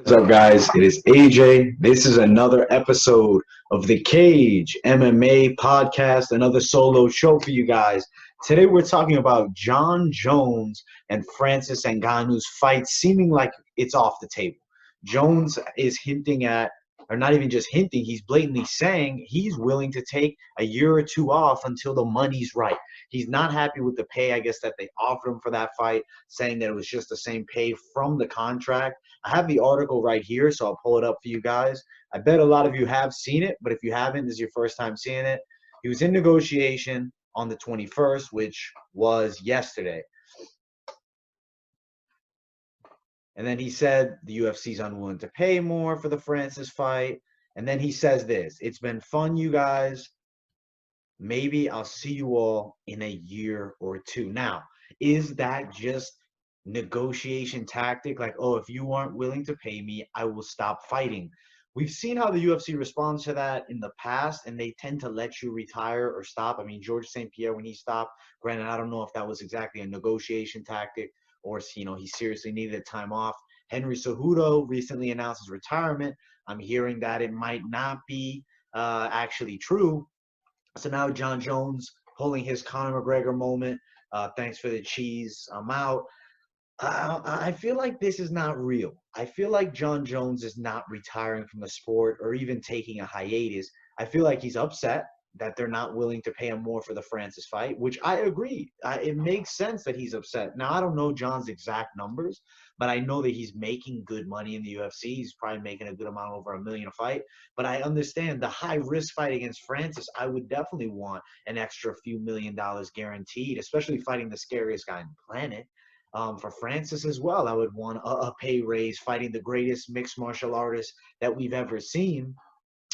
What's up, guys? It is AJ. This is another episode of the Cage MMA podcast, another solo show for you guys. Today, we're talking about Jon Jones and Francis Ngannou's fight, seeming like it's off the table. Jones is hinting at, or not even just hinting, he's blatantly saying he's willing to take a year or two off until the money's right. He's not happy with the pay, I guess, that they offered him for that fight, saying that it was just the same pay from the contract. I have the article right here, so I'll pull it up for you guys. I bet a lot of you have seen it, but if you haven't, this is your first time seeing it. He was in negotiation on the 21st, which was yesterday. And then he said the UFC's unwilling to pay more for the Francis fight. And then he says this: "It's been fun, you guys. Maybe I'll see you all in a year or two." Now, is that just negotiation tactic? Like, oh, if you aren't willing to pay me, I will stop fighting. We've seen how the UFC responds to that in the past, and they tend to let you retire or stop. I mean, George St. Pierre, when he stopped, granted, I don't know if that was exactly a negotiation tactic or, he seriously needed a time off. Henry Cejudo recently announced his retirement. I'm hearing that it might not be actually true. So now Jon Jones pulling his Conor McGregor moment. Thanks for the cheese. I'm out. I feel like this is not real. I feel like Jon Jones is not retiring from the sport or even taking a hiatus. I feel like he's upset that they're not willing to pay him more for the Francis fight, which I agree. It makes sense that he's upset. Now, I don't know Jon's exact numbers, but I know that he's making good money in the UFC. He's probably making a good amount, over $1 million a fight. But I understand the high risk fight against Francis. I would definitely want an extra few $1 million guaranteed, especially fighting the scariest guy on the planet. For Francis as well, I would want a pay raise fighting the greatest mixed martial artist that we've ever seen.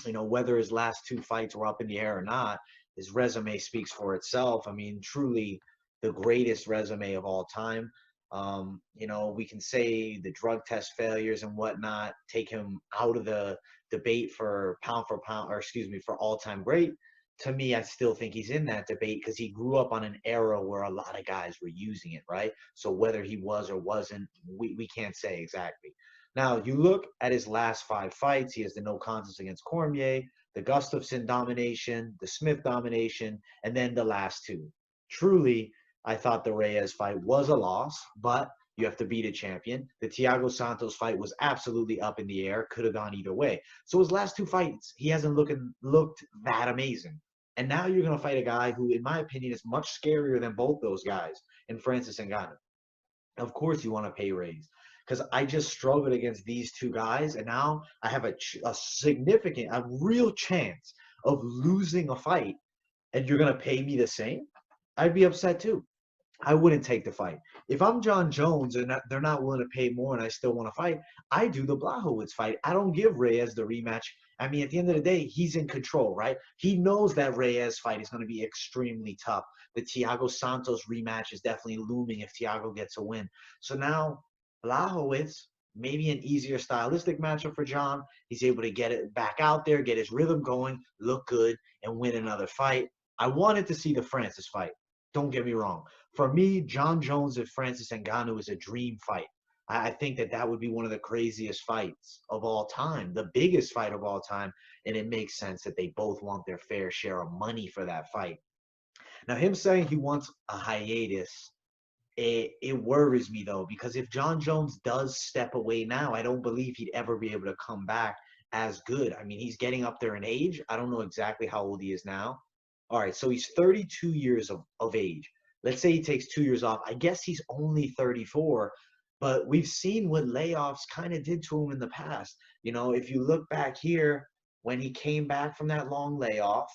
Whether his last two fights were up in the air or not, his resume speaks for itself. I mean, truly the greatest resume of all time. We can say the drug test failures and whatnot take him out of the debate for pound, or excuse me, for all-time great. To me, I still think he's in that debate because he grew up on an era where a lot of guys were using it, right? So whether he was or wasn't, we can't say exactly. Now, you look at his last 5 fights, he has the no contest against Cormier, the Gustafsson domination, the Smith domination, and then the last two. Truly, I thought the Reyes fight was a loss, but you have to beat a champion. The Thiago Santos fight was absolutely up in the air, could have gone either way. So his last 2 fights, he hasn't looked that amazing. And now you're going to fight a guy who, in my opinion, is much scarier than both those guys in Francis Ngannou. Of course you want to pay raise because I just struggled against these two guys, and now I have a real chance of losing a fight, and you're going to pay me the same? I'd be upset too. I wouldn't take the fight. If I'm Jon Jones and they're not willing to pay more and I still want to fight, I do the Blachowicz fight. I don't give Reyes the rematch. I mean, at the end of the day, he's in control, right? He knows that Reyes fight is going to be extremely tough. The Thiago Santos rematch is definitely looming if Thiago gets a win. So now Blachowicz, maybe an easier stylistic matchup for Jon. He's able to get it back out there, get his rhythm going, look good, and win another fight. I wanted to see the Francis fight. Don't get me wrong. For me, Jon Jones and Francis Ngannou is a dream fight. I think that would be one of the craziest fights of all time, the biggest fight of all time, and it makes sense that they both want their fair share of money for that fight. Now, him saying he wants a hiatus, it worries me, though, because if Jon Jones does step away now, I don't believe he'd ever be able to come back as good. I mean, he's getting up there in age. I don't know exactly how old he is now. All right, so he's 32 years of age. Let's say he takes 2 years off. I guess he's only 34, but we've seen what layoffs kind of did to him in the past. If you look back here, when he came back from that long layoff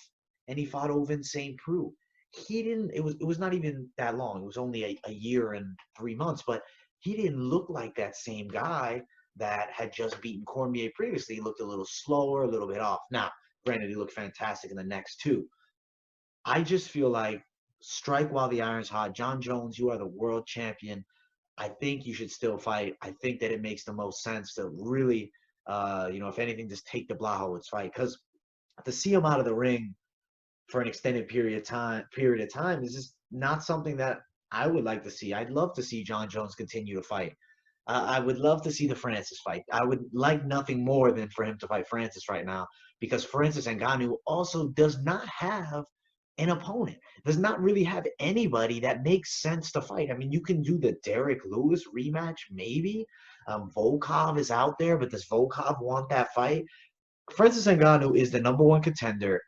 and he fought Ovince St. Preux, he didn't, it was not even that long. It was only a year and 3 months, but he didn't look like that same guy that had just beaten Cormier previously. He looked a little slower, a little bit off. Now, granted, he looked fantastic in the next two. I just feel like strike while the iron's hot. Jon Jones, you are the world champion. I think you should still fight. I think that it makes the most sense to really, if anything, just take the Blachowicz fight, because to see him out of the ring for an extended period of time is just not something that I would like to see. I'd love to see Jon Jones continue to fight. I would love to see the Francis fight. I would like nothing more than for him to fight Francis right now, because Francis Ngannou also does not have an opponent. Does not really have anybody that makes sense to fight. I mean, you can do the Derek Lewis rematch, maybe. Volkov is out there, but does Volkov want that fight? Francis Ngannou is the #1 contender,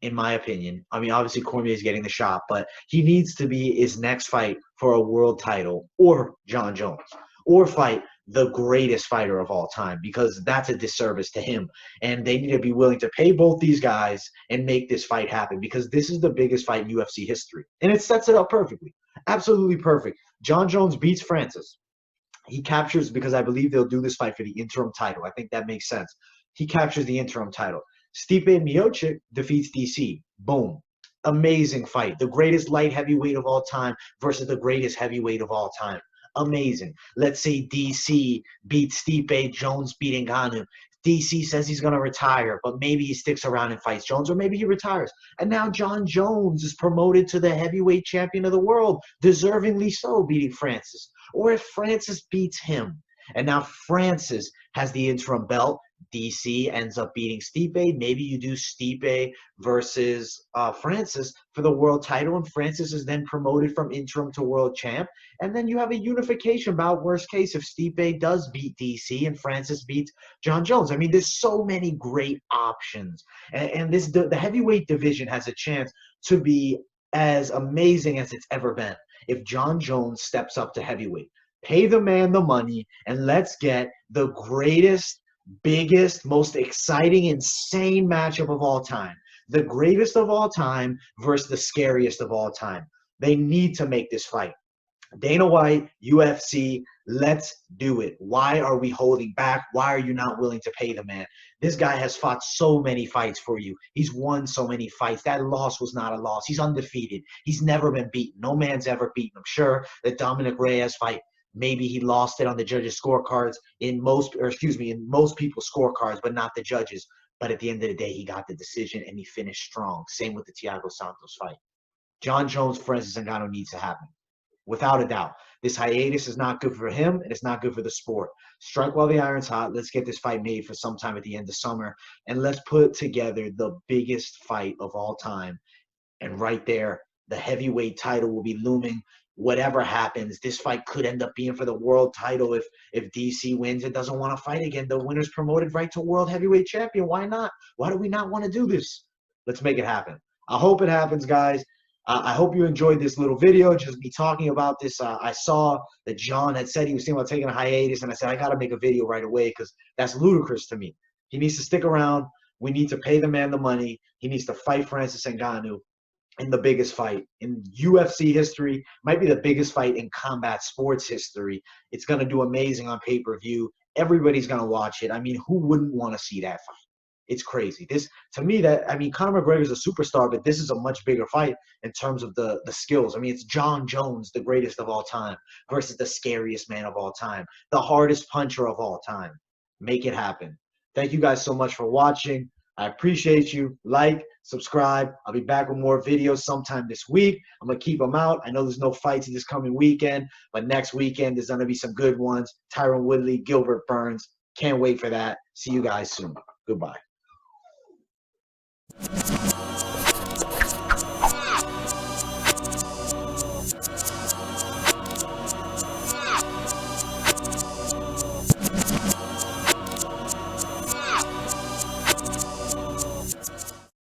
in my opinion. I mean, obviously Cormier is getting the shot, but he needs to be his next fight for a world title or John Jones, or fight the greatest fighter of all time, because that's a disservice to him. And they need to be willing to pay both these guys and make this fight happen, because this is the biggest fight in UFC history. And it sets it up perfectly. Absolutely perfect. John Jones beats Francis. He captures, because I believe they'll do this fight for the interim title. I think that makes sense. He captures the interim title. Stipe Miocic defeats DC. Boom. Amazing fight. The greatest light heavyweight of all time versus the greatest heavyweight of all time. Amazing. Let's say DC beats Stipe, Jones beat Ngannou. DC says he's going to retire, but maybe he sticks around and fights Jones, or maybe he retires. And now John Jones is promoted to the heavyweight champion of the world, deservingly so, beating Francis. Or if Francis beats him, and now Francis has the interim belt, DC ends up beating Stipe. Maybe you do Stipe versus Francis for the world title, and Francis is then promoted from interim to world champ. And then you have a unification bout, worst case, if Stipe does beat DC and Francis beats John Jones. I mean, there's so many great options. And the heavyweight division has a chance to be as amazing as it's ever been if John Jones steps up to heavyweight. Pay the man the money, and let's get the greatest, biggest, most exciting, insane matchup of all time. The greatest of all time versus the scariest of all time. They need to make this fight. Dana White, UFC, let's do it. Why are we holding back? Why are you not willing to pay the man? This guy has fought so many fights for you. He's won so many fights. That loss was not a loss. He's undefeated. He's never been beaten. No man's ever beaten him. Sure, the Dominic Reyes fight, maybe he lost it on the judges' scorecards in most people's scorecards, but not the judges. But at the end of the day, he got the decision and he finished strong. Same with the Thiago Santos fight. John Jones, Francis Ngannou needs to happen, without a doubt. This hiatus is not good for him, and it's not good for the sport. Strike while the iron's hot. Let's get this fight made for sometime at the end of summer, and let's put together the biggest fight of all time. And right there, the heavyweight title will be looming. Whatever happens, this fight could end up being for the world title. If DC wins and doesn't want to fight again, the winner's promoted right to world heavyweight champion. Why not? Why do we not want to do this? Let's make it happen. I hope it happens, guys. I hope you enjoyed this little video, just me talking about this. I saw that John had said he was thinking about taking a hiatus, and I said, I got to make a video right away because that's ludicrous to me. He needs to stick around. We need to pay the man the money. He needs to fight Francis Ngannou in the biggest fight in UFC history, might be the biggest fight in combat sports history. It's going to do amazing on pay-per-view. Everybody's going to watch it. I mean, who wouldn't want to see that fight? It's crazy. This, to me, Conor McGregor's a superstar, but this is a much bigger fight in terms of the skills. I mean, it's John Jones, the greatest of all time, versus the scariest man of all time, the hardest puncher of all time. Make it happen. Thank you guys so much for watching. I appreciate you. Like, subscribe. I'll be back with more videos sometime this week. I'm going to keep them out. I know there's no fights this coming weekend, but next weekend there's going to be some good ones. Tyron Woodley, Gilbert Burns. Can't wait for that. See you guys soon. Goodbye.